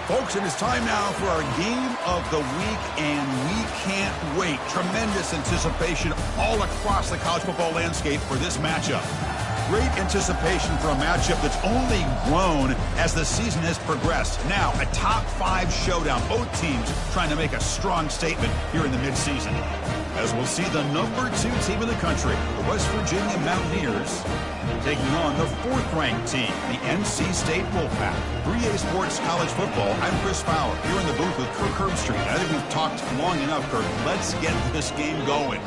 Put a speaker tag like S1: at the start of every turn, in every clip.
S1: Folks, it is time now for our game of the week, and we can't wait. Tremendous anticipation all across the college football landscape for this matchup. Great anticipation for a matchup that's only grown as the season has progressed. Now, a top-5 showdown. Both teams trying to make a strong statement here in the midseason. As we'll see the number 2 team in the country, the West Virginia Mountaineers, taking on the 4th-ranked team, the NC State Wolfpack. 3A Sports College Football, I'm Chris Fowler, here in the booth with Kirk Herbstreit. I think we've talked long enough, Kirk. Let's get this game going.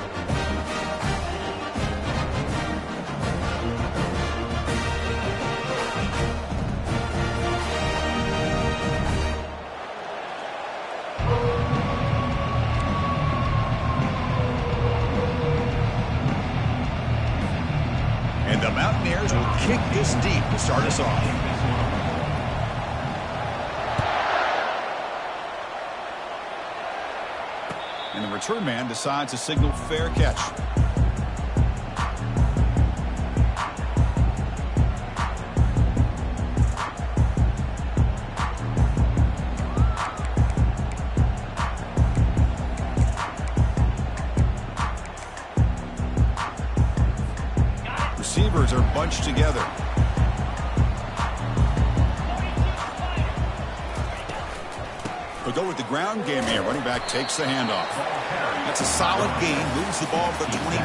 S1: And the Mountaineers will kick this deep to start us off. And the return man decides to signal fair catch. Receivers are bunched together. We'll go with the ground game here. Running back takes the handoff. That's a solid gain. Moves the ball to the 29.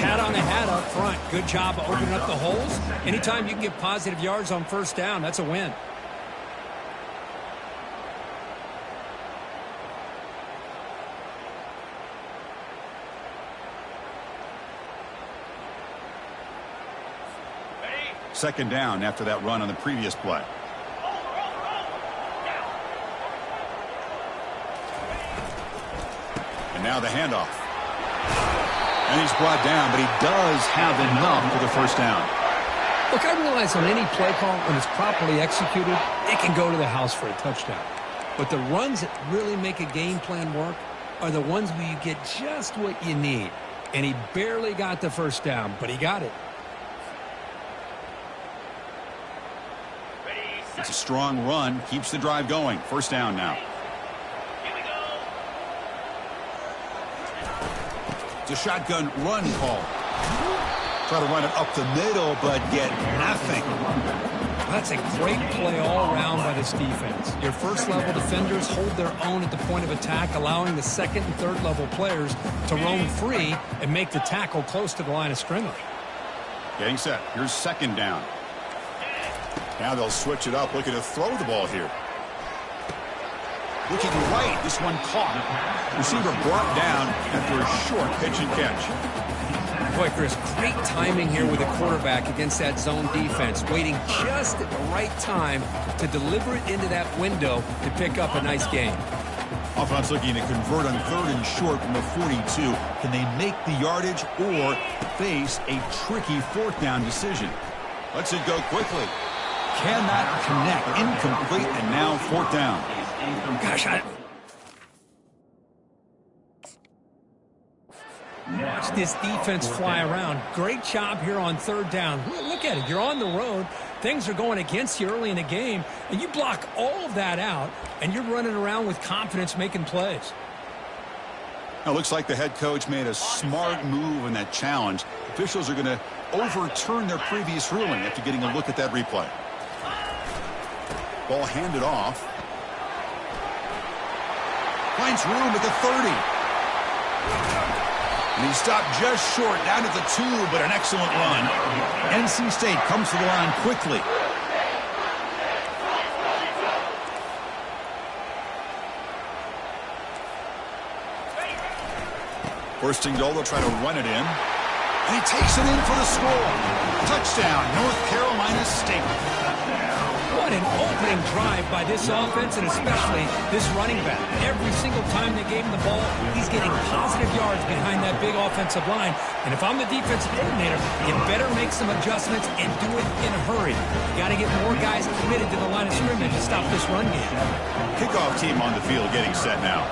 S2: Hat on the hat up front. Good job of opening up the holes. Anytime you can get positive yards on first down, that's a win.
S1: Second down after that run on the previous play. And now the handoff. And he's brought down, but he does have enough for the first down.
S2: Look, I realize on any play call, when it's properly executed, it can go to the house for a touchdown. But the runs that really make a game plan work are the ones where you get just what you need. And he barely got the first down, but he got it.
S1: It's a strong run, keeps the drive going. First down now. It's a shotgun run call. Try to run it up the middle, but get nothing.
S2: That's a great play all around by this defense. Your first-level defenders hold their own at the point of attack, allowing the second and third-level players to roam free and make the tackle close to the line of scrimmage.
S1: Getting set. Here's second down. Now they'll switch it up, looking to throw the ball here. Looking right, this one caught. Receiver brought down after a short pitch and catch.
S2: Boy, Chris, great timing here with the quarterback against that zone defense, waiting just at the right time to deliver it into that window to pick up a nice gain.
S1: Offense looking to convert on 3rd and short from the 42. Can they make the yardage or face a tricky 4th down decision? Lets it go quickly. Cannot connect. Incomplete, and now 4th down.
S2: Gosh, watch this defense fly around. Great job here on 3rd down. Look at it. You're on the road. Things are going against you early in the game, and you block all of that out, and you're running around with confidence making plays.
S1: Now, it looks like the head coach made a smart move in that challenge. Officials are going to overturn their previous ruling after getting a look at that replay. Ball handed off. Finds room at the 30. And he stopped just short, down at the 2, but an excellent run. NC State comes to the line quickly. First and goal, they'll try to run it in. And he takes it in for the score. Touchdown, North Carolina State.
S2: What an opening drive by this offense, and especially this running back. Every single time they gave him the ball, he's getting positive yards behind that big offensive line. And if I'm the defensive coordinator, you better make some adjustments and do it in a hurry. You got to get more guys committed to the line of scrimmage to stop this run game.
S1: Kickoff team on the field getting set now.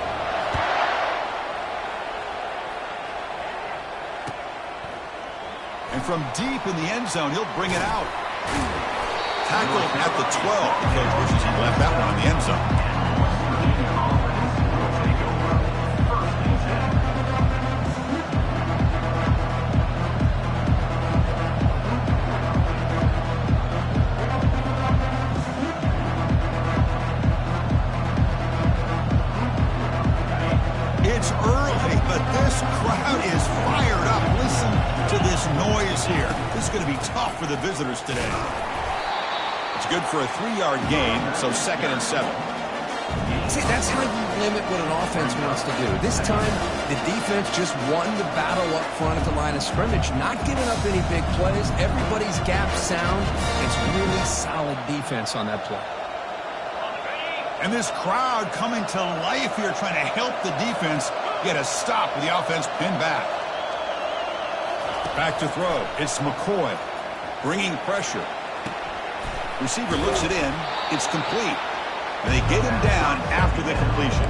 S1: And from deep in the end zone, he'll bring it out. Tackled at the 12. The coach wishes he left that one in the end zone. It's early, but this crowd is fired up. Listen to this noise here. This is going to be tough for the visitors today. It's good for a 3-yard gain, so 2nd and 7.
S3: See, that's how you limit what an offense wants to do. This time, the defense just won the battle up front at the line of scrimmage, not giving up any big plays. Everybody's gap sound. It's really solid defense on that play.
S1: And this crowd coming to life here, trying to help the defense get a stop with the offense pinned back. Back to throw. It's McCoy bringing pressure. Receiver looks it in. It's complete. And they get him down after the completion.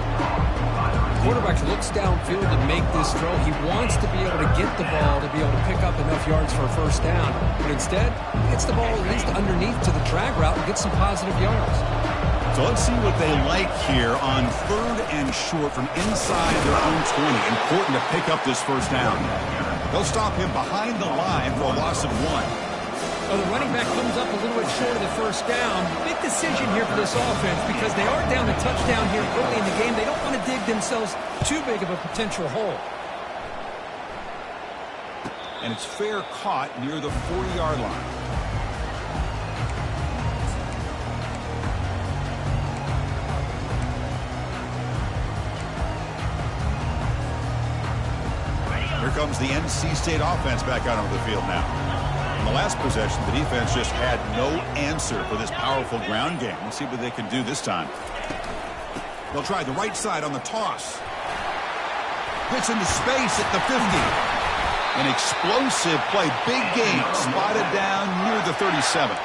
S2: Quarterback looks downfield to make this throw. He wants to be able to get the ball to be able to pick up enough yards for a first down. But instead, he gets the ball at least underneath to the drag route and gets some positive yards.
S1: So let's see what they like here on 3rd and short from inside their own 20. Important to pick up this first down. They'll stop him behind the line for a loss of 1.
S2: Well, the running back comes up a little bit short of the first down. Big decision here for this offense because they are down a touchdown here early in the game. They don't want to dig themselves too big of a potential hole.
S1: And it's fair caught near the 40-yard line. Here comes the NC State offense back out onto the field now. In the last possession, the defense just had no answer for this powerful ground game. Let's see what they can do this time. They'll try the right side on the toss. Gets into space at the 50. An explosive play. Big gain. Spotted down near the 37.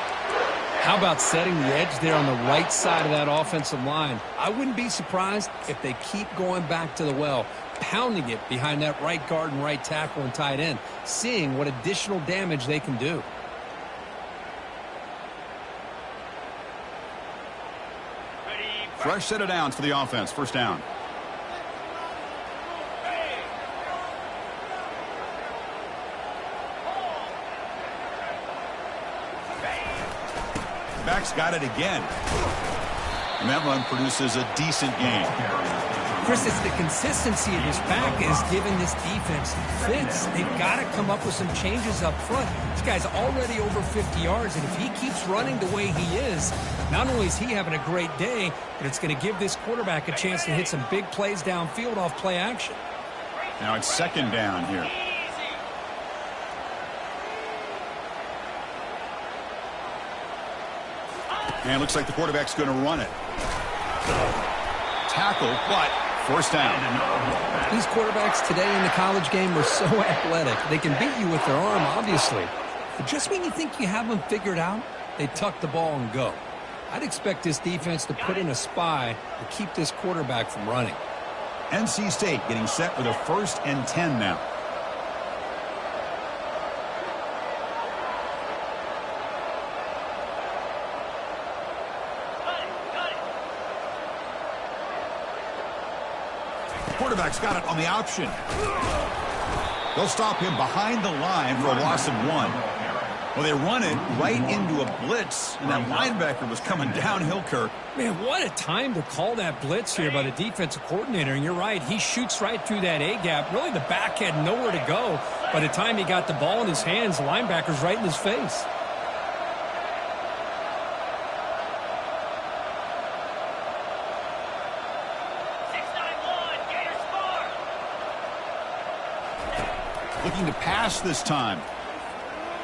S2: How about setting the edge there on the right side of that offensive line? I wouldn't be surprised if they keep going back to the well, pounding it behind that right guard and right tackle and tight end, seeing what additional damage they can do.
S1: Fresh set of downs for the offense. First down. Back's got it again. And that run produces a decent gain.
S2: Chris, it's the consistency of his back is giving this defense fits. They've got to come up with some changes up front. This guy's already over 50 yards, and if he keeps running the way he is, not only is he having a great day, but it's going to give this quarterback a chance to hit some big plays downfield off play action.
S1: Now it's 2nd down here. And it looks like the quarterback's going to run it. Tackle, but first down.
S2: These quarterbacks today in the college game are so athletic. They can beat you with their arm, obviously. But just when you think you have them figured out, they tuck the ball and go. I'd expect this defense to put in a spy to keep this quarterback from running.
S1: NC State getting set for the 1st and 10 now. Quarterback's got it on the option. They'll stop him behind the line for a loss of 1. Well, they run it right into a blitz, and that linebacker was coming downhill, Kirk.
S2: Man, what a time to call that blitz here by the defensive coordinator. And you're right, he shoots right through that A-gap. Really, the back had nowhere to go. By the time he got the ball in his hands, the linebacker's right in his face.
S1: Looking to pass this time.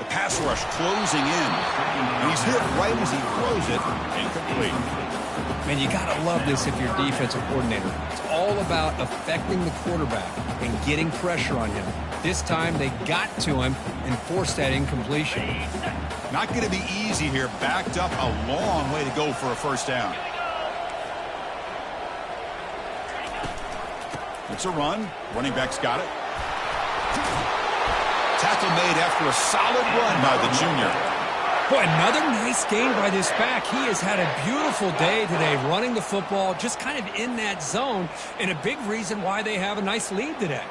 S1: The pass rush closing in. And he's hit right as he throws it. Incomplete.
S2: Man, you got to love this if you're a defensive coordinator. It's all about affecting the quarterback and getting pressure on him. This time they got to him and forced that incompletion.
S1: Not going to be easy here. Backed up a long way to go for a first down. It's a run. Running back's got it. Tackle made after a solid run by the junior.
S2: Boy, another nice gain by this back. He has had a beautiful day today running the football, just kind of in that zone, and a big reason why they have a nice lead today.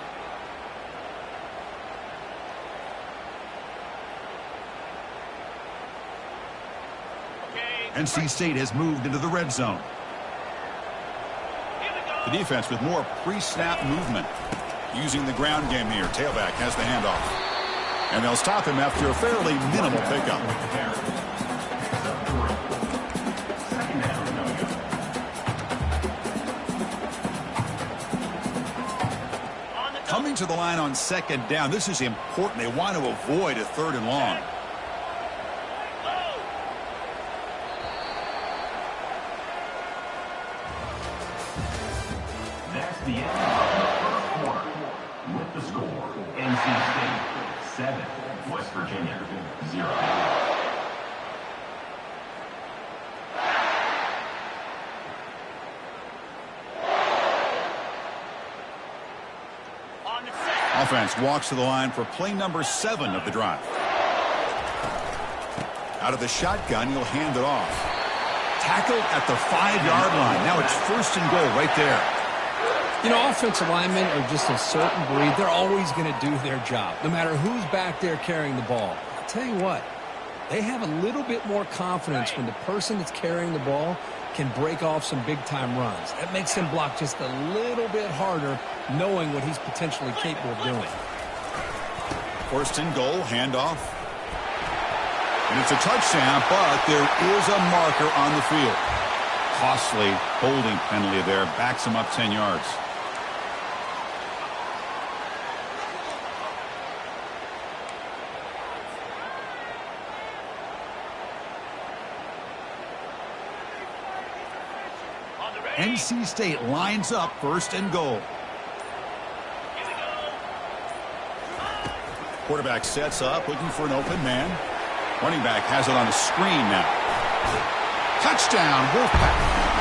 S1: NC State has moved into the red zone. The defense with more pre-snap movement. Using the ground game here. Tailback has the handoff. And they'll stop him after a fairly minimal pickup. Coming to the line on second down. This is important. They want to avoid a 3rd and long.
S4: That's the end of the first quarter. With the score, NC State 7, West Virginia 0.
S1: Offense walks to the line for play number 7 of the drive. Out of the shotgun, he'll hand it off. Tackled at the 5-yard line. Now it's 1st and goal right there.
S3: You know, offensive linemen are just a certain breed. They're always going to do their job, no matter who's back there carrying the ball. I'll tell you what, they have a little bit more confidence when the person that's carrying the ball can break off some big-time runs. That makes him block just a little bit harder, knowing what he's potentially capable of doing.
S1: 1st and goal, handoff. And it's a touchdown, but there is a marker on the field. Costly holding penalty there. Backs him up 10 yards. NC State lines up 1st and goal. Quarterback sets up, looking for an open man. Running back has it on a screen now. Touchdown, Wolfpack.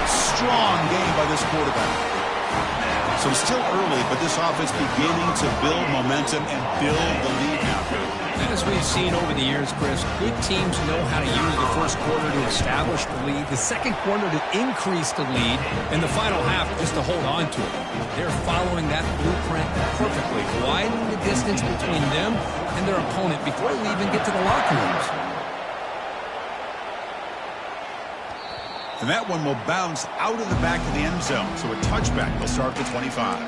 S1: Strong game by this quarterback. So it's still early, but this offense beginning to build momentum and build the lead now.
S2: As we've seen over the years, Chris, good teams know how to use the first quarter to establish the lead, the second quarter to increase the lead, and the final half just to hold on to it. They're following that blueprint perfectly, widening the distance between them and their opponent before they even get to the locker rooms.
S1: And that one will bounce out of the back of the end zone, so a touchback will start at 25.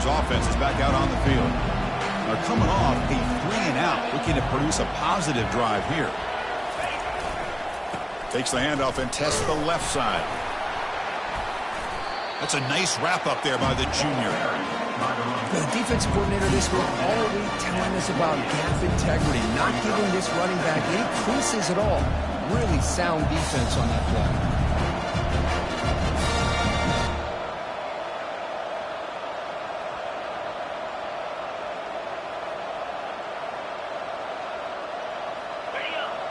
S1: Offense is back out on the field. They're coming off a 3-and-out, looking to produce a positive drive here. Takes the handoff and tests the left side. That's a nice wrap up there by the junior.
S3: The defensive coordinator this week all week telling us about gap integrity, not giving this running back any creases at all. Really sound defense on that play.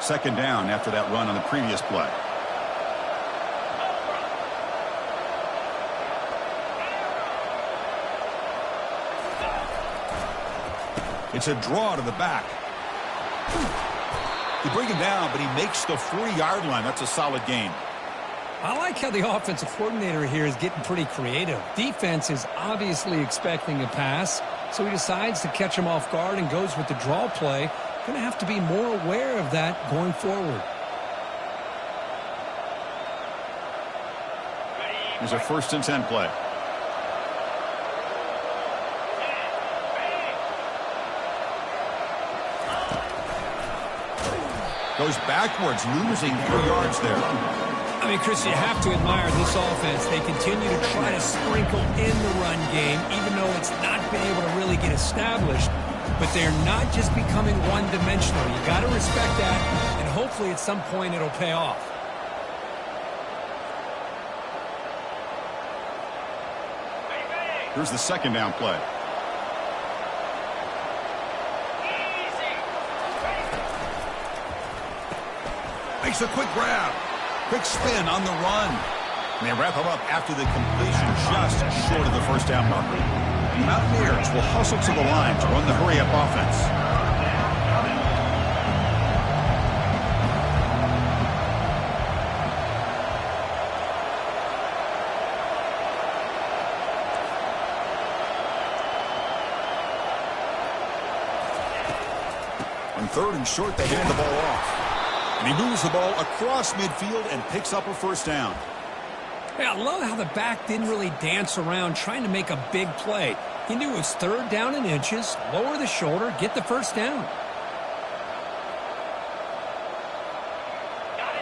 S1: Second down after that run on the previous play. It's a draw to the back. You bring him down, but he makes the 40-yard line. That's a solid gain.
S2: I like how the offensive coordinator here is getting pretty creative. Defense is obviously expecting a pass, so he decides to catch him off guard and goes with the draw play. Going to have to be more aware of that going forward.
S1: Here's a 1st and 10 play. Goes backwards, losing 3 yards there.
S2: I mean, Chris, you have to admire this offense. They continue to try to sprinkle in the run game, even though it's not been able to really get established. But they're not just becoming one-dimensional. You got to respect that, and hopefully at some point it'll pay off.
S1: Here's the 2nd down play. Makes a quick grab. Quick spin on the run. And they wrap him up after the completion just short of the first down marker. The Mountaineers will hustle to the line to run the hurry-up offense. On 3rd and short, they hand the ball off. And he moves the ball across midfield and picks up a first down.
S2: Yeah, I love how the back didn't really dance around trying to make a big play. He knew it was 3rd down in inches, lower the shoulder, get the first down.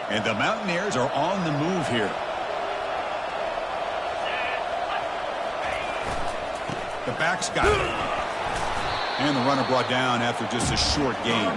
S1: And the Mountaineers are on the move here. The back's got it. And the runner brought down after just a short gain.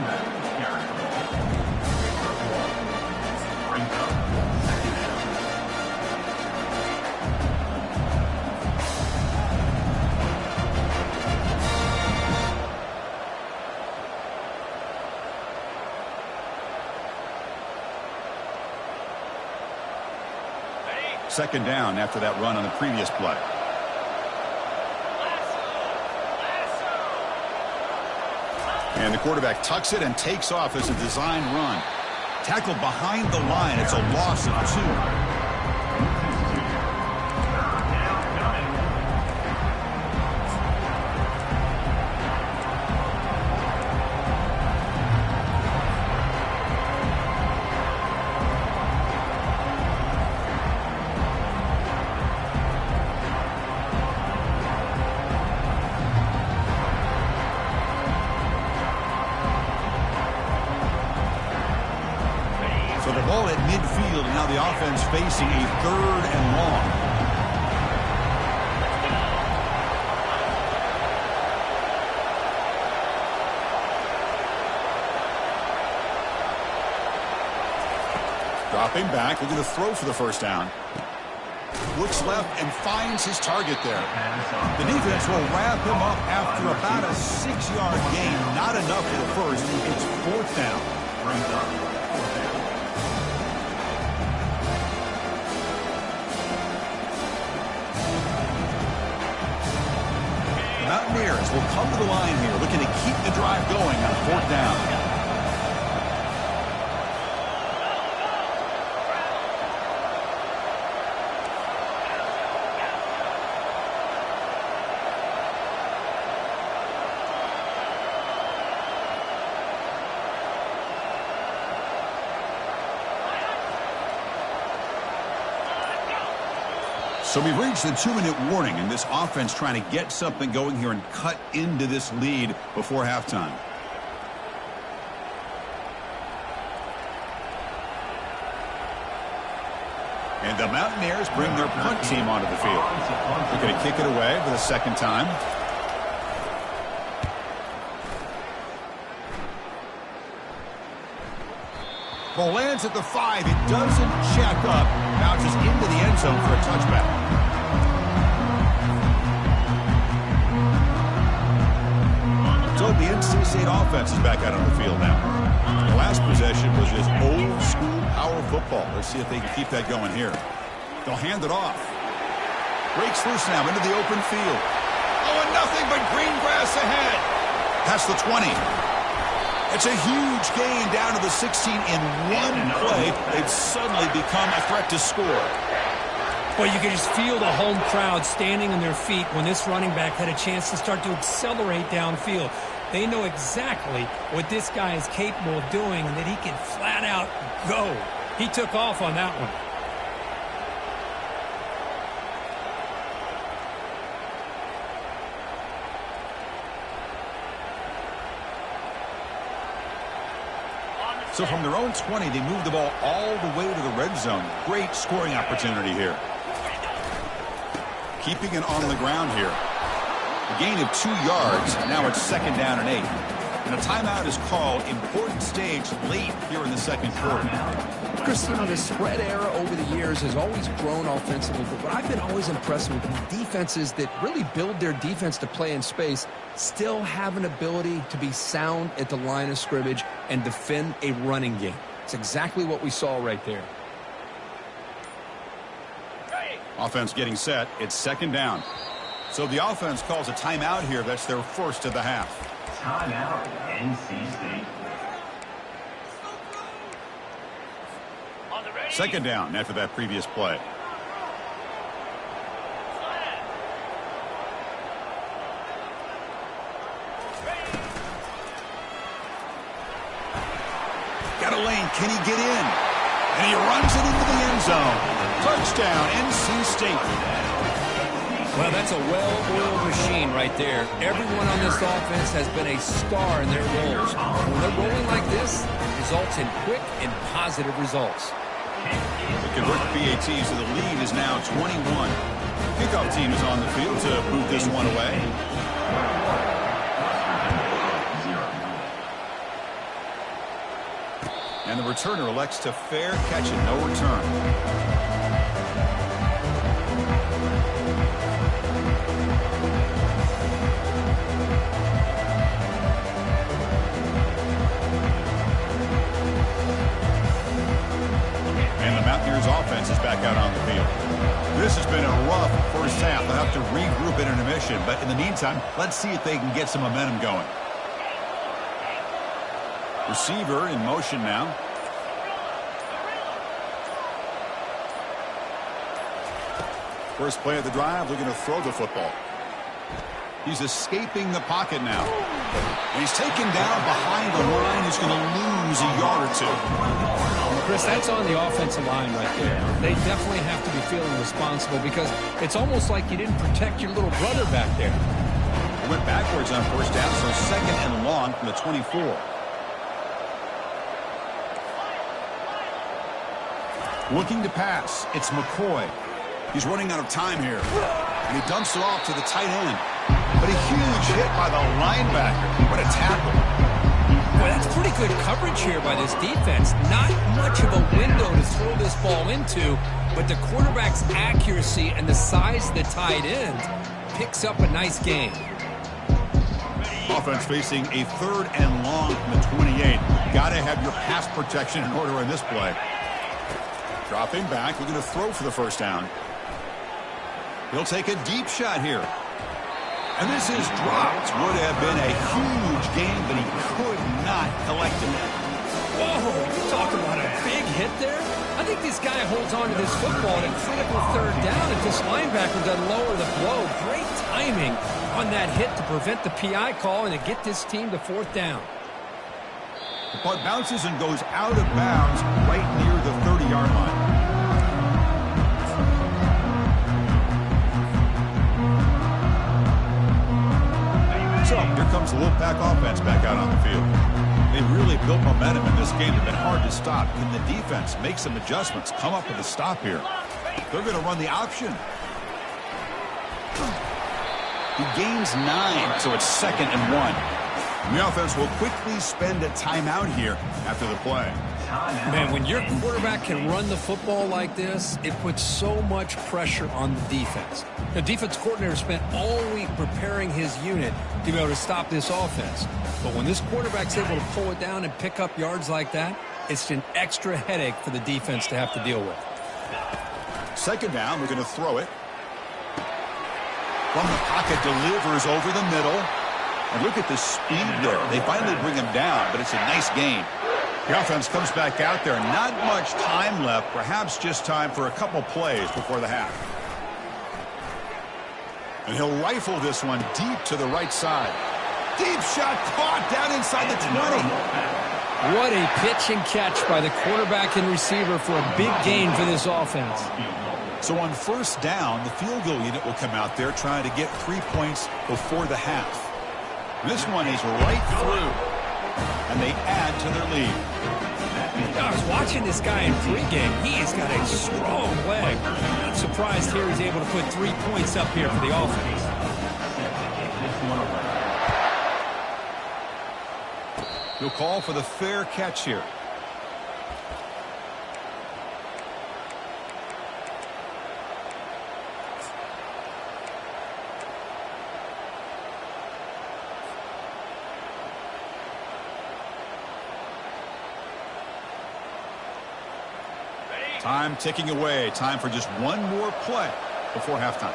S1: Second down after that run on the previous play. And the quarterback tucks it and takes off as a design run. Tackled behind the line. It's a loss of 2. So the ball at midfield, and now the offense facing a 3rd and long. Dropping back, looking to throw for the first down. Looks left and finds his target there. The defense will wrap him up after about a 6-yard gain. Not enough for the first. It's 4th down. Mountaineers will come to the line here, looking to keep the drive going on 4th down. So we've reached the 2-minute warning, and this offense trying to get something going here and cut into this lead before halftime. And the Mountaineers bring their punt team onto the field. They're going to kick it away for the second time. Ball lands at the 5. It doesn't check up. Bounces into the end zone for a touchback. So the NC State offense is back out on the field now. The last possession was just old school power football. Let's see if they can keep that going here. They'll hand it off. Breaks loose now into the open field. Oh, and nothing but green grass ahead. Past the 20. It's a huge gain down to the 16 in one play. They've suddenly become a threat to score.
S2: Well, you can just feel the home crowd standing on their feet when this running back had a chance to start to accelerate downfield. They know exactly what this guy is capable of doing and that he can flat out go. He took off on that one.
S1: So from their own 20, they move the ball all the way to the red zone. Great scoring opportunity here. Keeping it on the ground here. A gain of 2 yards. Now it's 2nd down and 8. And a timeout is called. Important stage late here in the second quarter.
S3: Chris, you know, the spread era over the years has always grown offensively, but what I've been always impressed with is defenses that really build their defense to play in space still have an ability to be sound at the line of scrimmage and defend a running game. It's exactly what we saw right there.
S1: Offense getting set. It's second down. So the offense calls a timeout here. That's their first of the half.
S4: Timeout, NC State.
S1: Second down after that previous play. Got a lane. Can he get in? And he runs it into the end zone. Touchdown, NC State.
S3: Well, that's a well-oiled machine right there. Everyone on this offense has been a star in their roles. When they're rolling like this, it results in quick and positive results.
S1: They convert the PATs, so the lead is now 21. Kickoff team is on the field to boot this one away. And the returner elects to fair catch it, no return. Offense is back out on the field. This has been a rough first half. They'll have to regroup in intermission, but in the meantime, let's see if they can get some momentum going. Receiver in motion now. First play of the drive, looking to throw the football. He's escaping the pocket now. And he's taken down behind the line. He's going to lose a yard or two.
S2: Chris, that's on the offensive line right there. They definitely have to be feeling responsible because it's almost like you didn't protect your little brother back there.
S1: He went backwards on first down, so second and long from the 24. Looking to pass. It's McCoy. He's running out of time here. And he dumps it off to the tight end. But a huge hit by the linebacker. What a tackle.
S2: Well, that's pretty good coverage here by this defense. Not much of a window to throw this ball into, but the quarterback's accuracy and the size of the tight end picks up a nice gain.
S1: Offense facing a third and long from the 28. Got to have your pass protection in order in this play. Dropping back, looking to throw for the first down. He'll take a deep shot here. And this is dropped. Would have been a huge gain, but he could not collect it.
S2: Whoa, you talk about a big hit there. I think this guy holds on to this football at a critical third down if this linebacker doesn't lower the blow. Great timing on that hit to prevent the PI call and to get this team to fourth down.
S1: The punt bounces and goes out of bounds right near the 30-yard line. So here comes the Wolfpack offense back out on the field. They really built momentum in this game. It's been hard to stop. Can the defense make some adjustments, come up with a stop here? They're going to run the option. He gains 9, so it's second and 1. And the offense will quickly spend a timeout here after the play.
S2: Man, when your quarterback can run the football like this, it puts so much pressure on the defense. The defense coordinator spent all week preparing his unit to be able to stop this offense. But when this quarterback's able to pull it down and pick up yards like that, it's an extra headache for the defense to have to deal with.
S1: Second down, we're going to throw it. From the pocket, delivers over the middle. And look at the speed there. They finally bring him down, but it's a nice gain. The offense comes back out there. Not much time left. Perhaps just time for a couple plays before the half. And he'll rifle this one deep to the right side. Deep shot caught down inside the 20.
S2: What a pitch and catch by the quarterback and receiver for a big gain for this offense.
S1: So on first down, the field goal unit will come out there trying to get 3 points before the half. This one is right through, and they add to their lead.
S2: I was watching this guy in pregame. He has got a strong leg. Not surprised here he's able to put 3 points up here for the offense.
S1: He'll call for the fair catch here. Time ticking away. Time for just one more play before halftime.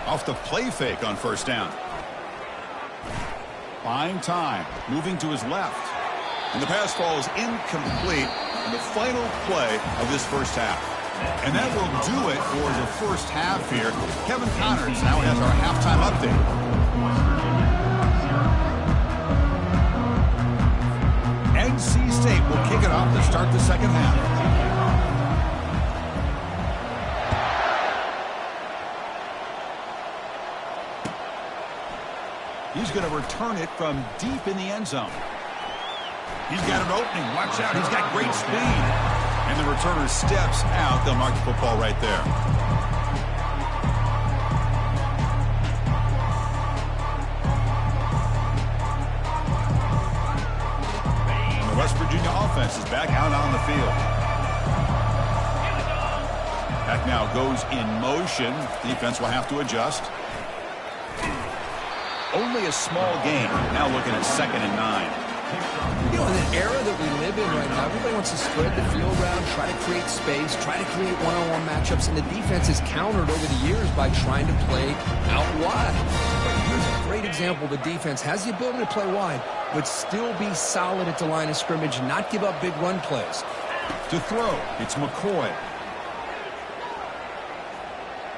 S1: Off the play fake on first down. Buying time. Moving to his left. And the pass falls incomplete in the final play of this first half. And that will do it for the first half here. Kevin Connors now has our halftime update. NC State will kick it off to start the second half. He's going to return it from deep in the end zone. He's got an opening. Watch out. He's got great speed. And the returner steps out. They'll mark the football right there. And the West Virginia offense is back out on the field. Back now goes in motion. Defense will have to adjust. Only a small gain. Now looking at 2nd and 9.
S3: You know, in the era that we live in right now, everybody wants to spread the field around, try to create space, try to create one-on-one matchups, and the defense is countered over the years by trying to play out wide. But here's a great example. The defense has the ability to play wide, but still be solid at the line of scrimmage, not give up big run plays.
S1: To throw, it's McCoy.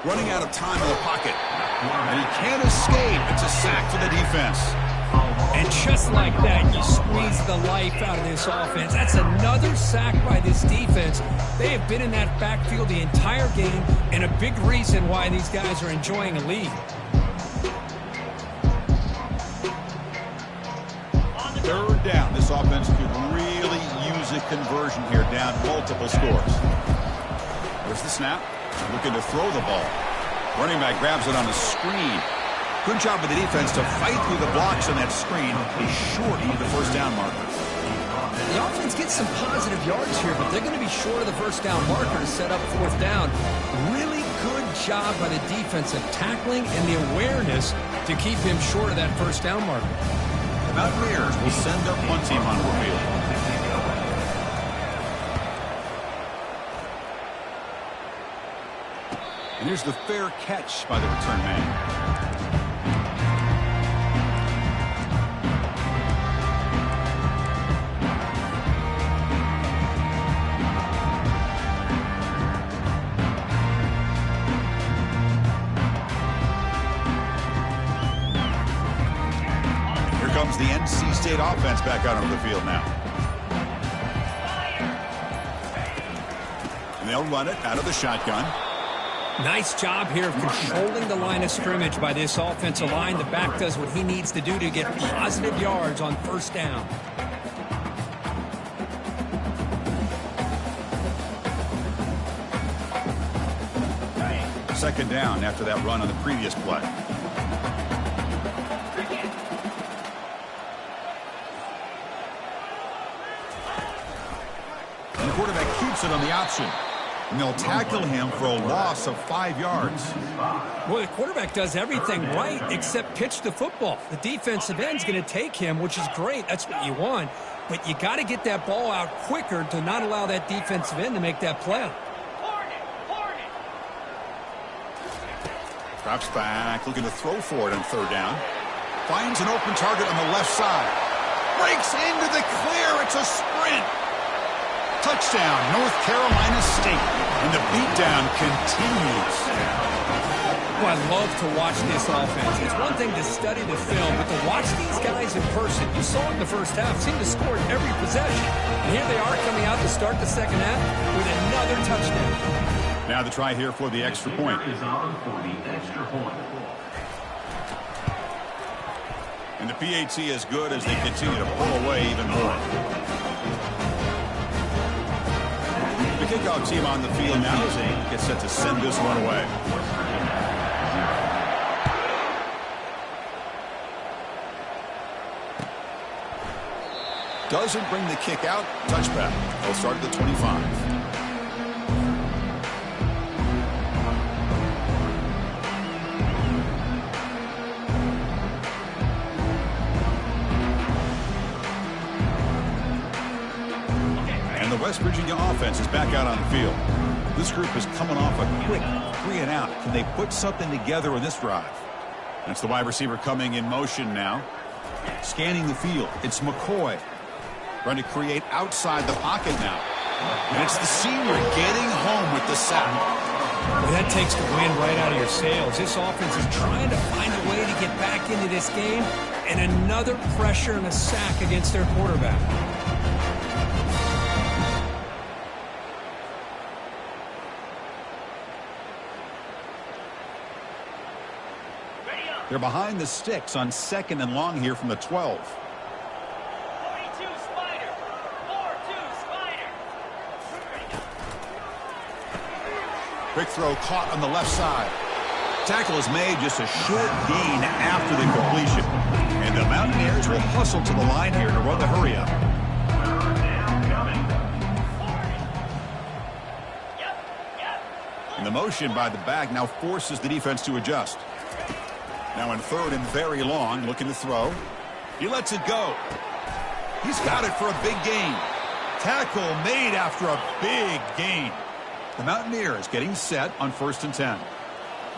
S1: Running out of time in the pocket. And he can't escape. It's a sack for the defense.
S2: And just like that, you squeeze the life out of this offense. That's another sack by this defense. They have been in that backfield the entire game, and a big reason why these guys are enjoying a lead.
S1: Third down. This offense could really use a conversion here, down multiple scores. There's the snap. Looking to throw the ball. Running back grabs it on the screen. Good job of the defense to fight through the blocks on that screen. He's short of the first down marker.
S3: The offense gets some positive yards here, but they're going to be short of the first down marker to set up fourth down. Really good job by the defensive tackling and the awareness to keep him short of that first down marker.
S1: The Mountaineers will send their punt team onto the field. And here's the fair catch by the return man. Here comes the NC State offense back out onto the field now. And they'll run it out of the shotgun.
S2: Nice job here of controlling the line of scrimmage by this offensive line. The back does what he needs to do to get positive yards on first down.
S1: Second down after that run on the previous play. And the quarterback keeps it on the option. And they'll tackle him for a loss of 5 yards.
S2: Well, the quarterback does everything right except pitch the football. The defensive end's going to take him, which is great. That's what you want. But you got to get that ball out quicker to not allow that defensive end to make that play.
S1: Drops back, looking to throw for it on third down. Finds an open target on the left side. Breaks into the clear. It's a sprint. Touchdown, North Carolina State. And the beatdown continues.
S2: Well, I love to watch this offense. It's one thing to study the film, but to watch these guys in person, you saw it in the first half, seemed to score every possession. And here they are coming out to start the second half with another touchdown.
S1: Now the try here for the extra point. And the PAT is good as they continue to pull away even more. The kickoff team on the field now as they get set to send this one away. Doesn't bring the kick out. Touchback. They'll start at the 25. West Virginia offense is back out on the field. This group is coming off a quick 3-and-out. Can they put something together in this drive? That's the wide receiver coming in motion now. Scanning the field. It's McCoy. Trying to create outside the pocket now. And it's the senior getting home with the sack.
S2: Well, that takes the wind right out of your sails. This offense is trying to find a way to get back into this game. And another pressure and a sack against their quarterback.
S1: They're behind the sticks on 2nd and long here from the 12.
S5: 42 Spider. 4-2 Spider.
S1: Quick throw caught on the left side. Tackle is made, just a short gain after the completion. And the Mountaineers will hustle to the line here to run the hurry up. And the motion by the back now forces the defense to adjust. Now in 3rd and very long, looking to throw. He lets it go. He's got it for a big gain. Tackle made after a big gain. The Mountaineers getting set on 1st and 10.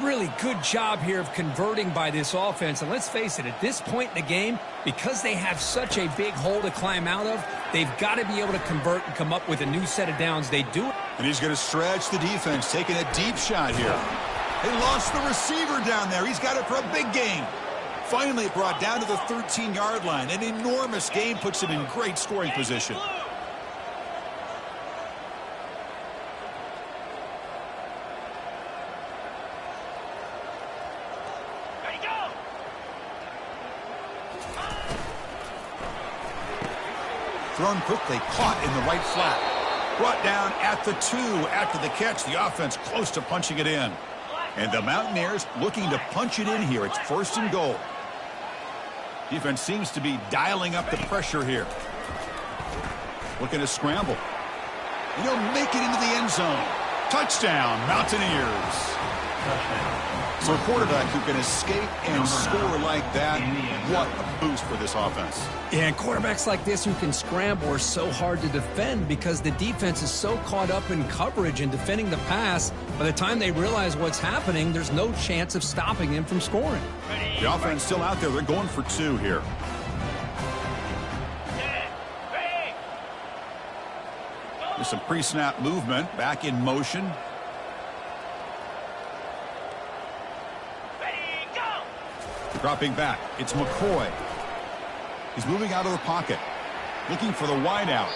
S2: Really good job here of converting by this offense. And let's face it, at this point in the game, because they have such a big hole to climb out of, they've got to be able to convert and come up with a new set of downs. They do it.
S1: And he's going to stretch the defense, taking a deep shot here. They lost the receiver down there. He's got it for a big gain. Finally brought down to the 13-yard line. An enormous gain puts him in great scoring position.
S5: Ready, go!
S1: Thrown quickly, caught in the right flat. Brought down at the 2 after the catch. The offense close to punching it in. And the Mountaineers looking to punch it in here. It's 1st and goal. Defense seems to be dialing up the pressure here. Looking to scramble. And he'll make it into the end zone. Touchdown, Mountaineers. So a quarterback who can escape and score like that, what a boost for this offense.
S3: Yeah, and quarterbacks like this who can scramble are so hard to defend because the defense is so caught up in coverage and defending the pass. By the time they realize what's happening, there's no chance of stopping him from scoring.
S1: The offense still out there. They're going for 2 here. There's some pre-snap movement. Back in motion. Dropping back. It's McCoy. He's moving out of the pocket. Looking for the wideout.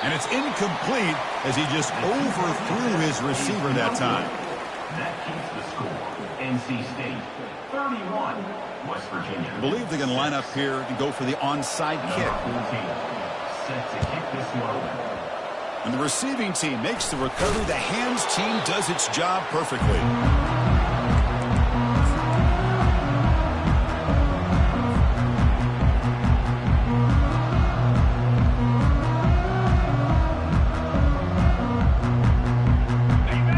S1: And it's incomplete as he just overthrew his receiver that time.
S4: That keeps the score. NC State 31, West Virginia.
S1: I believe they're going to line up here to go for the onside kick.
S4: 14, set to kick this one away.
S1: And the receiving team makes the recovery. The hands team does its job perfectly.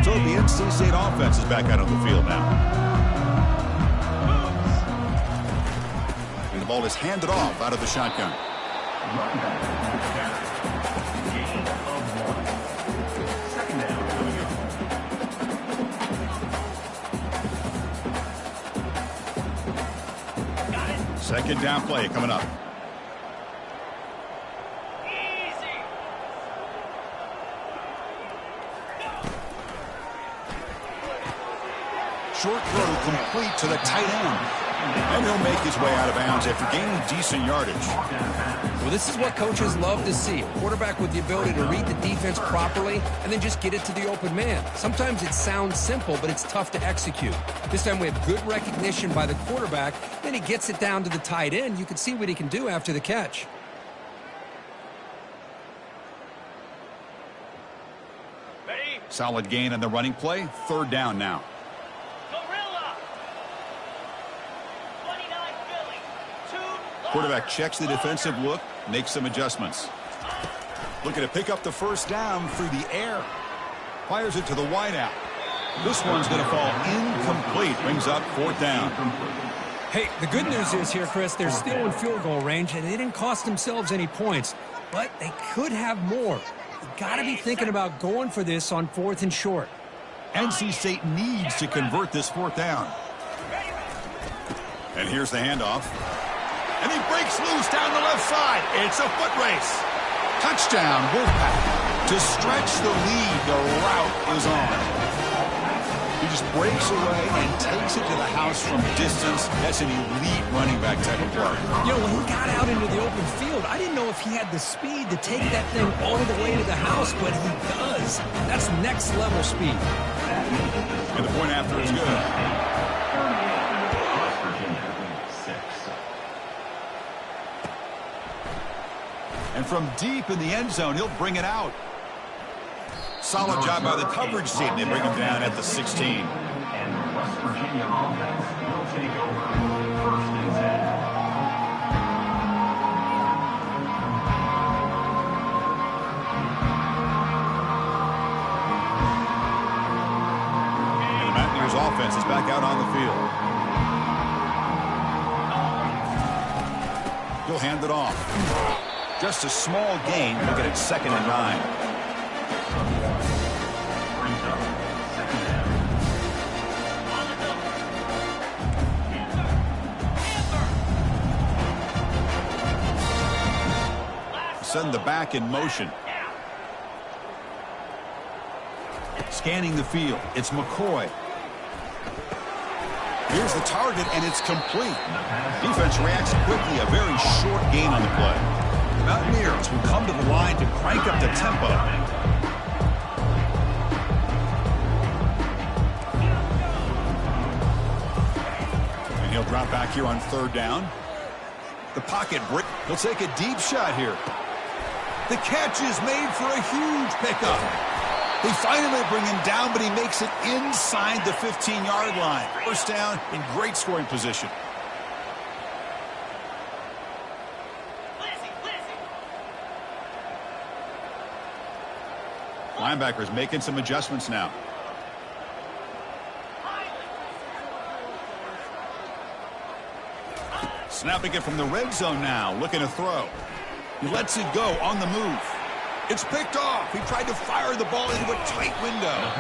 S1: So the NC State offense is back out on the field now. And the ball is handed off out of the shotgun.
S4: Run back. Gain of 1. Second down.
S5: Got it.
S1: Second down play coming up.
S5: Easy.
S1: Short throw complete to the tight end. And he'll make his way out of bounds after gaining decent yardage.
S3: Well, this is what coaches love to see. A quarterback with the ability to read the defense properly and then just get it to the open man. Sometimes it sounds simple, but it's tough to execute. This time we have good recognition by the quarterback. Then he gets it down to the tight end. You can see what he can do after the catch.
S5: Ready?
S1: Solid gain on the running play. Third down now.
S5: Gorilla. 29 Philly. 2.
S1: Quarterback checks the defensive look, makes some adjustments. Looking to pick up the first down through the air. Fires it to the wideout. This one's going to fall incomplete. Brings up fourth down.
S2: Hey, the good news is here, Chris, they're still in field goal range, and they didn't cost themselves any points. But they could have more. Got to be thinking about going for this on 4th and short.
S1: NC State needs to convert this 4th down. And here's the handoff. And he breaks loose down the left side. It's a foot race. Touchdown, Wolfpack. To stretch the lead, the route is on. He just breaks away and takes it to the house from distance. That's an elite running back type of play.
S2: You know, when he got out into the open field, I didn't know if he had the speed to take that thing all the way to the house, but he does. That's next level speed.
S1: And the point after is good.
S4: West Virginia, 6.
S1: And from deep in the end zone, he'll bring it out. Solid job by the coverage team. They bring him down at the 16.
S4: And the West Virginia offense will take over. 1st and 10.
S1: And the Mountaineers offense is back out on the field. He'll hand it off. Just a small gain. Look at it, 2nd and 9. Send the back in motion. Scanning the field. It's McCoy. Here's the target, and it's complete. Defense reacts quickly. A very short gain on the play. The Mountaineers will come to the line to crank up the tempo. And he'll drop back here on 3rd down. The pocket break. He'll take a deep shot here. The catch is made for a huge pickup. They finally bring him down, but he makes it inside the 15-yard line. 1st down in great scoring position. Linebackers making some adjustments now. Snapping it from the red zone now, looking to throw. He lets it go on the move. It's picked off. He tried to fire the ball into a tight window.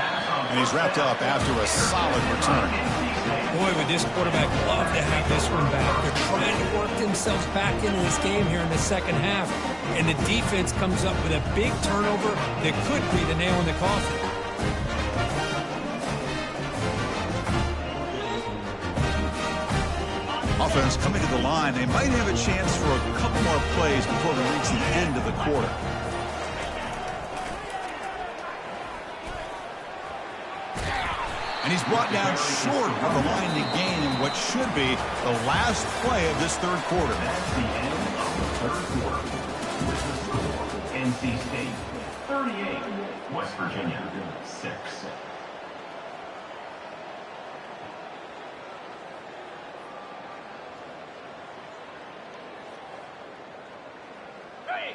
S1: And he's wrapped up after a solid return.
S2: Boy, would this quarterback love to have this one back. They're trying to work themselves back into this game here in the 2nd half. And the defense comes up with a big turnover that could be the nail in the coffin.
S1: Offense coming to the line. They might have a chance for a couple more plays before we reach the end of the quarter. And he's brought down short of the line to gain what should be the last play of this 3rd quarter.
S4: That's the end of the 3rd quarter. With the score, NC State 38, West Virginia 6.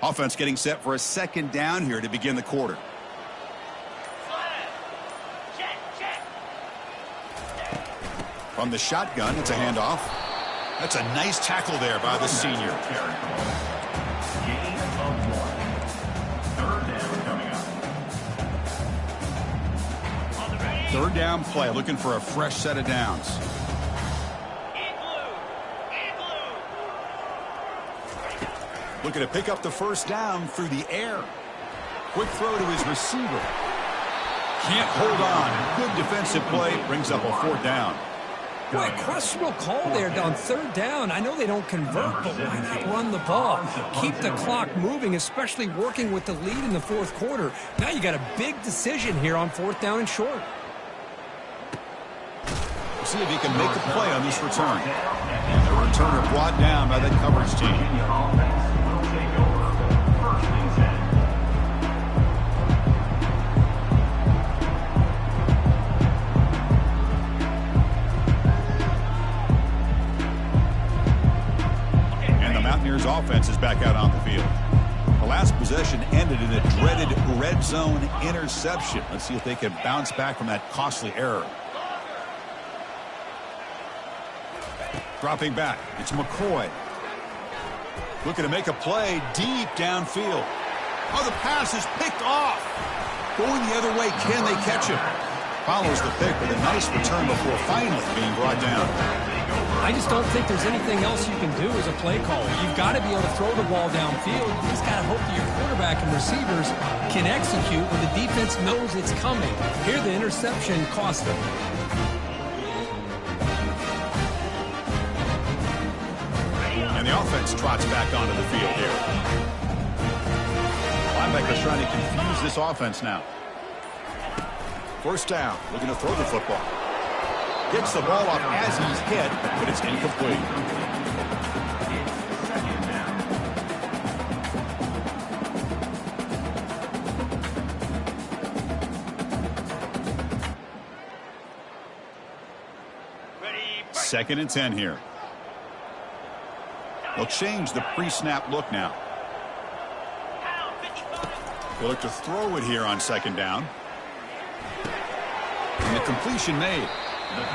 S1: Offense getting set for a 2nd down here to begin the quarter. From the shotgun, it's a handoff. That's a nice tackle there by the senior.
S4: Gain of 1. 3rd down coming up.
S1: 3rd down play, looking for a fresh set of downs. Looking to pick up the 1st down through the air. Quick throw to his receiver. Can't hold on. Good defensive play. Brings up a 4th down.
S2: Boy, a questionable call there on 3rd down. I know they don't convert, but why not run the ball? Keep the clock moving, especially working with the lead in the 4th quarter. Now you got a big decision here on 4th down and short.
S1: We'll see if he can make a play on this return. And the returner brought down by the coverage team. Offense is back out on the field. The last possession ended in a dreaded red zone interception. Let's see if they can bounce back from that costly error. Dropping back, it's McCoy. Looking to make a play deep downfield. Oh, the pass is picked off. Going the other way, can they catch him? Follows the pick with a nice return before finally being brought down.
S2: I just don't think there's anything else you can do as a play caller. You've got to be able to throw the ball downfield. You just got to hope that your quarterback and receivers can execute when the defense knows it's coming. Here, the interception cost them.
S1: And the offense trots back onto the field here. Linebacker's trying to confuse this offense now. First down, looking to throw the football. Gets the ball off as he's hit, but it's incomplete. Second and 10 here. They'll change the pre-snap look now. They'll look to throw it here on second down. And the completion made.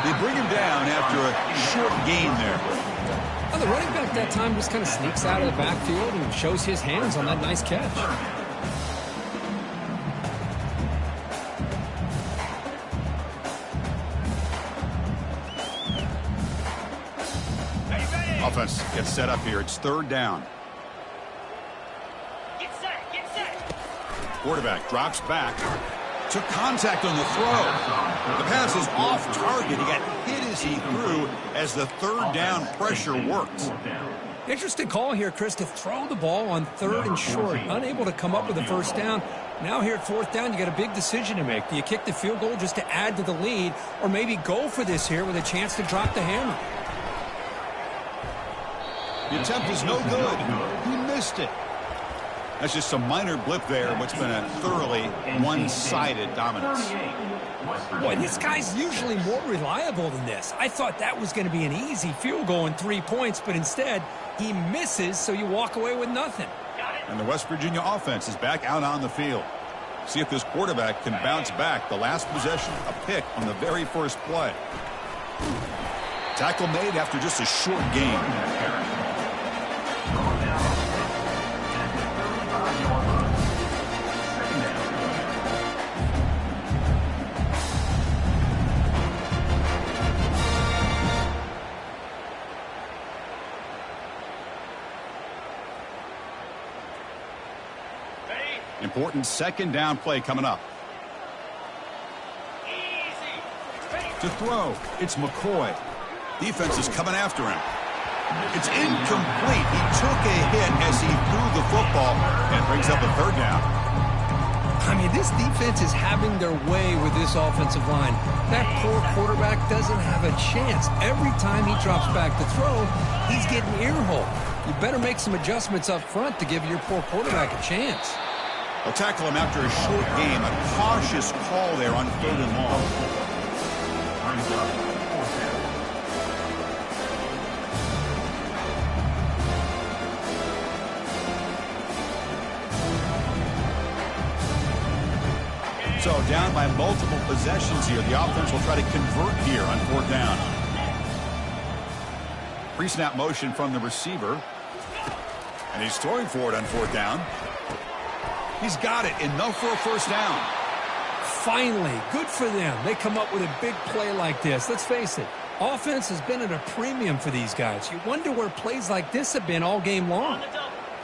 S1: They bring him down after a short gain there.
S2: Well, the running back that time just kind of sneaks out of the backfield and shows his hands on that nice catch.
S1: Offense gets set up here. It's third down.
S5: Get set, get set.
S1: Quarterback drops back. Took contact on the throw. The pass is off target. He got hit as he threw as the third down pressure worked.
S2: Interesting call here, Chris, to throw the ball on third and short. Unable to come up with a first down. Now here at fourth down, you got a big decision to make. Do you kick the field goal just to add to the lead, or maybe go for this here with a chance to drop the hammer?
S1: The attempt is no good. He missed it. That's just a minor blip there, what's been a thoroughly one-sided dominance.
S2: Boy, this guy's usually more reliable than this. I thought that was going to be an easy field goal and 3 points, but instead, he misses, so you walk away with nothing.
S1: And the West Virginia offense is back out on the field. See if this quarterback can bounce back. The last possession, a pick on the very first play. Tackle made after just a short gain. Important second down play coming up. To throw, it's McCoy. Defense is coming after him. It's incomplete. He took a hit as he threw the football and brings up a third down.
S2: I mean, this defense is having their way with this offensive line. That poor quarterback doesn't have a chance. Every time he drops back to throw, he's getting earholed. You better make some adjustments up front to give your poor quarterback a chance.
S1: They'll tackle him after a short game. A cautious call there on third and long. So down by multiple possessions here. The offense will try to convert here on fourth down. Pre-snap motion from the receiver. And he's throwing for it on fourth down. He's got it. Enough for a first down.
S2: Finally, good for them. They come up with a big play like this. Let's face it, offense has been at a premium for these guys. You wonder where plays like this have been all game long.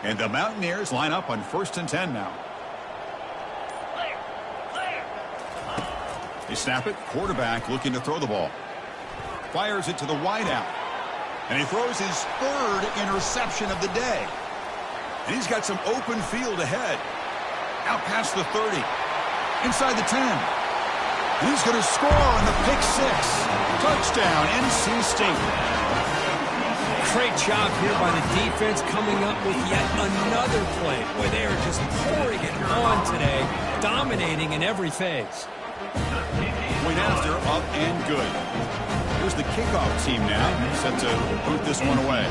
S1: And the Mountaineers line up on 1st and 10 now. They snap it. Quarterback looking to throw the ball. Fires it to the wideout. And he throws his third interception of the day. And he's got some open field ahead. Out past the 30. Inside the 10. And he's going to score on the pick six. Touchdown, NC State.
S2: Great job here by the defense coming up with yet another play. Boy, they are just pouring it on today, dominating in every phase.
S1: Point after, up and good. Here's the kickoff team now, set to boot this one away.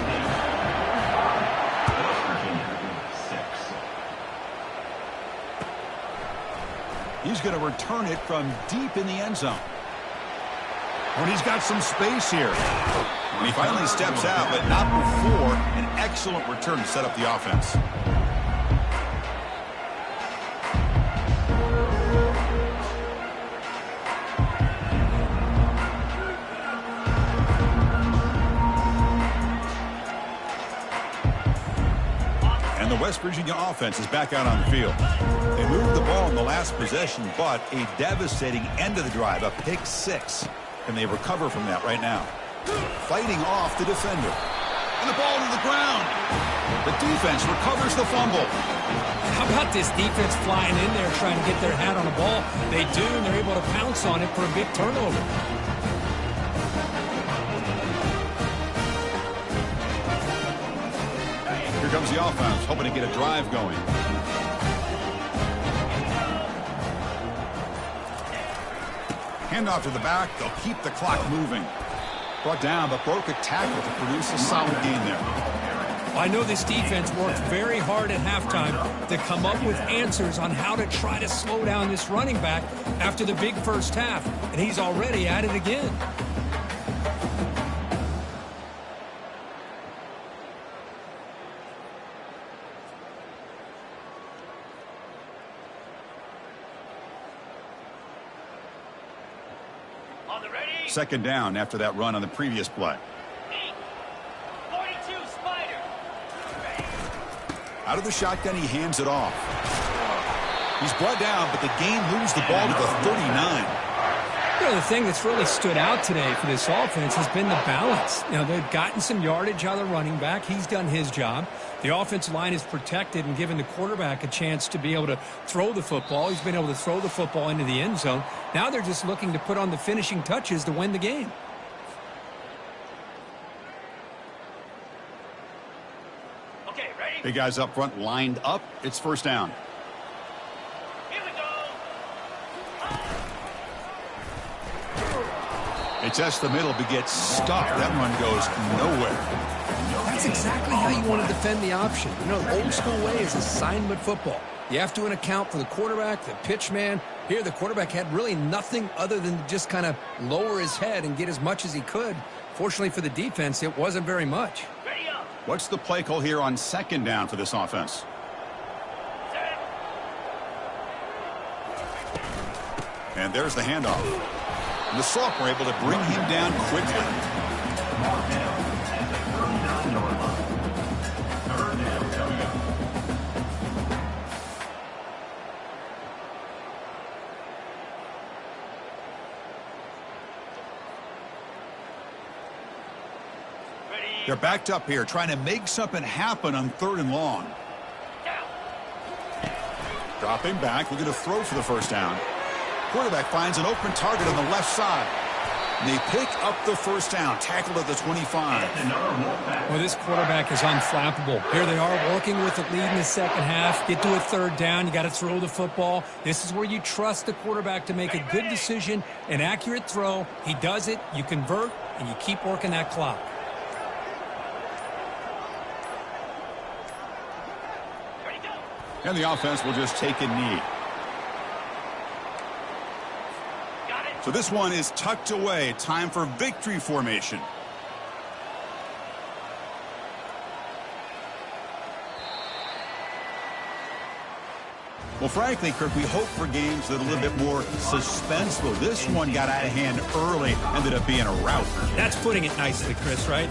S1: He's going to return it from deep in the end zone. When he's got some space here. And he finally steps out, but not before an excellent return to set up the offense. West Virginia offense is back out on the field. They moved the ball in the last possession, but a devastating end of the drive, a pick six. And they recover from that right now. Fighting off the defender. And the ball to the ground. The defense recovers the fumble.
S2: How about this defense flying in there trying to get their hat on the ball? They do, and they're able to pounce on it for a big turnover.
S1: Here comes the offense, hoping to get a drive going. Handoff to the back. They'll keep the clock moving. Brought down, but broke a tackle to produce a solid gain there.
S2: I know this defense worked very hard at halftime to come up with answers on how to try to slow down this running back after the big first half, and he's already at it again.
S5: On the ready.
S1: Second down after that run on the previous play.
S5: 42 Spider.
S1: Out of the shotgun, he hands it off. He's brought down, but the game moves the ball to the 39.
S2: You know, the thing that's really stood out today for this offense has been the balance. You know, they've gotten some yardage out of the running back. He's done his job. The offensive line is protected and given the quarterback a chance to be able to throw the football. He's been able to throw the football into the end zone. Now they're just looking to put on the finishing touches to win the game.
S5: Okay, ready?
S1: Big guys up front lined up. It's first down.
S5: Here we go.
S1: It's just the middle, but gets stuck. That run goes nowhere.
S3: That's exactly how you want to defend the option. You know, the old school way is assignment football. You have to account for the quarterback, the pitch man. Here, the quarterback had really nothing other than just kind of lower his head and get as much as he could. Fortunately for the defense, it wasn't very much.
S5: Ready up.
S1: What's the play call here on second down for this offense?
S5: Set.
S1: And there's the handoff. And the Soft were able to bring him down quickly. They're backed up here, trying to make something happen on third and long.
S5: Down.
S1: Dropping back, looking to throw for the first down. Quarterback finds an open target on the left side. And they pick up the first down, tackled at the 25.
S2: Well, this quarterback is unflappable. Here they are working with the lead in the second half. Get to a third down, you got to throw the football. This is where you trust the quarterback to make a good decision, an accurate throw. He does it, you convert, and you keep working that clock.
S5: Ready, go.
S1: And the offense will just take a knee.
S5: Got it.
S1: So this one is tucked away. Time for victory formation. Well, frankly, Kirk, we hope for games that are a little bit more suspenseful. This one got out of hand early, ended up being a rout.
S2: That's putting it nicely, Chris, right?